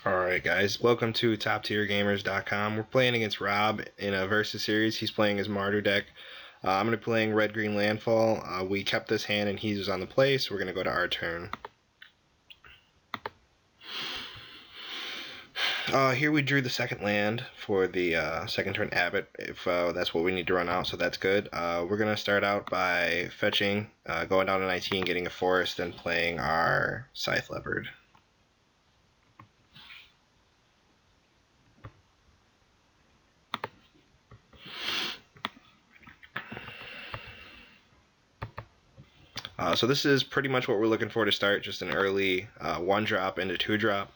Alright guys, welcome to TopTierGamers.com. We're playing against Rob in a Versus series. He's playing his Mardu deck. I'm going to be playing Red-Green Landfall. We kept this hand and he was on the play, so we're going to go to our turn. Here we drew the second land for the second turn Abbott, if that's what we need to run out, so that's good. We're going to start out by fetching, going down to 19, getting a forest, and playing our Scythe Leopard. So this is pretty much what we're looking for to start, just an early 1-drop into 2-drop.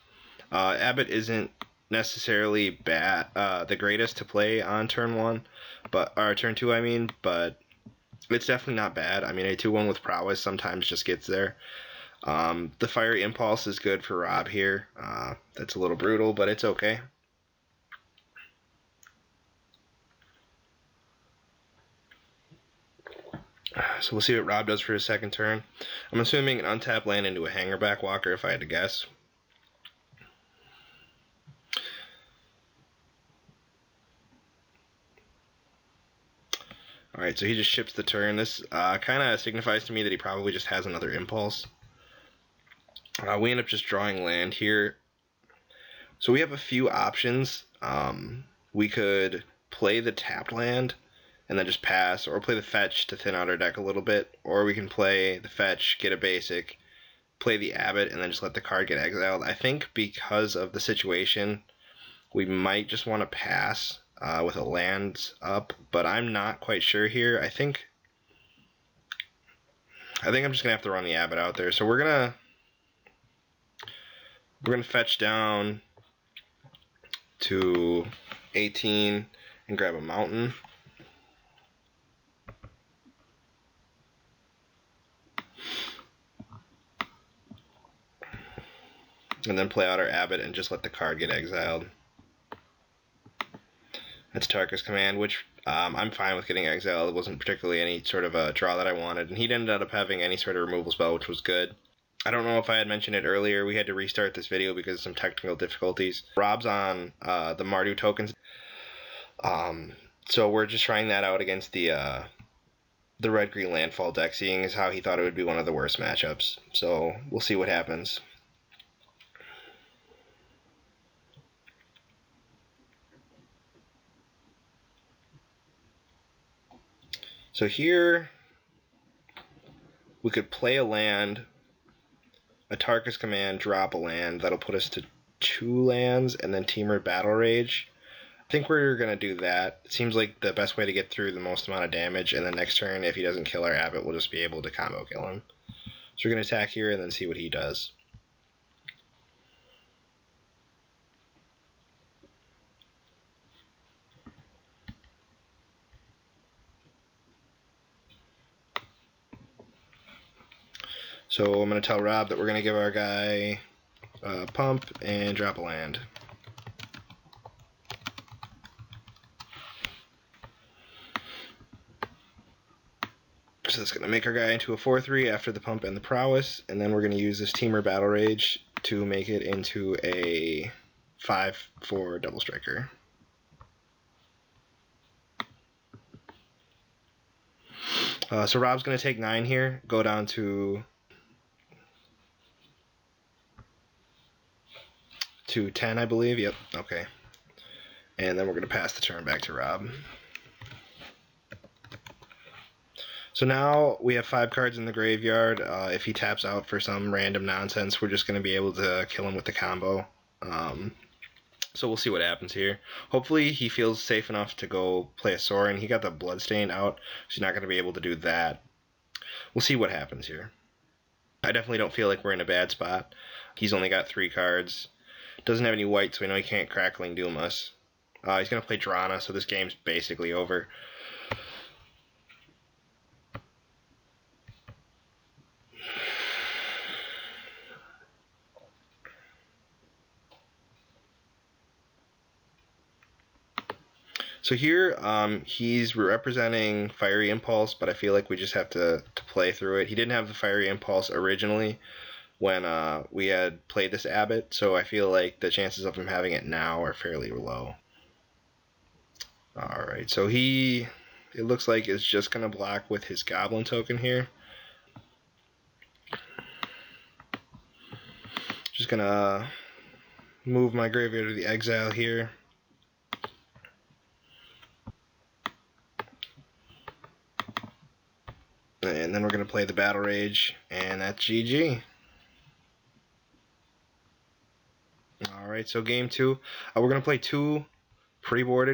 Abbott isn't necessarily bad, the greatest to play on turn 1, or turn 2 I mean, but it's definitely not bad. I mean, a 2-1 with prowess sometimes just gets there. The Fiery Impulse is good for Rob here. That's a little brutal, but it's okay. So we'll see what Rob does for his second turn. I'm assuming an untapped land into a Hangerback Walker if I had to guess. Alright, so he just ships the turn. This kind of signifies to me that he probably just has another Impulse. We end up just drawing land here. So we have a few options. We could play the tapped land and then just pass, or play the fetch to thin out our deck a little bit, or we can play the fetch, get a basic, play the Abbott, and then just let the card get exiled. I think because of the situation, we might just want to pass with a land up, but I'm not quite sure here. I think I'm just gonna have to run the Abbott out there. So we're gonna fetch down to 18 and grab a mountain. And then play out our Abbott and just let the card get exiled. That's Tarka's command, which I'm fine with getting exiled. It wasn't particularly any sort of a draw that I wanted, and he ended up having any sort of removal spell, which was good. I don't know if I had mentioned it earlier, we had to restart this video because of some technical difficulties. Rob's on the Mardu tokens, so we're just trying that out against the Red-Green Landfall deck, seeing as how he thought it would be one of the worst matchups. So we'll see what happens. So here, we could play a land, a Tarka's command, drop a land. That'll put us to 2 lands, and then Temur Battle Rage. I think we're going to do that. It seems like the best way to get through the most amount of damage, and then next turn, if he doesn't kill our Abbott, we'll just be able to combo kill him. So we're going to attack here and then see what he does. So I'm going to tell Rob that we're going to give our guy a pump and drop a land. So that's going to make our guy into a 4/3 after the pump and the prowess, and then we're going to use this Temur Battle Rage to make it into a 5/4 double striker. So Rob's going to take 9 here, go down to 10, I believe. Yep, okay. And then we're going to pass the turn back to Rob. So now we have 5 cards in the graveyard. If he taps out for some random nonsense, we're just going to be able to kill him with the combo. So we'll see what happens here. Hopefully he feels safe enough to go play a Sorin. He got the Bloodstained out, so he's not going to be able to do that. We'll see what happens here. I definitely don't feel like we're in a bad spot. He's only got 3 cards. Doesn't have any white, so we know he can't Crackling Doom us. He's going to play Drana, so this game's basically over. So here, he's representing Fiery Impulse, but I feel like we just have to play through it. He didn't have the Fiery Impulse originally, when we had played this Abbott, so I feel like the chances of him having it now are fairly low. Alright, so it looks like is just going to block with his Goblin token here. Just going to move my graveyard to the exile here. And then we're going to play the Battle Rage, and that's GG. Alright, so game 2. We're going to play 2 pre-boarded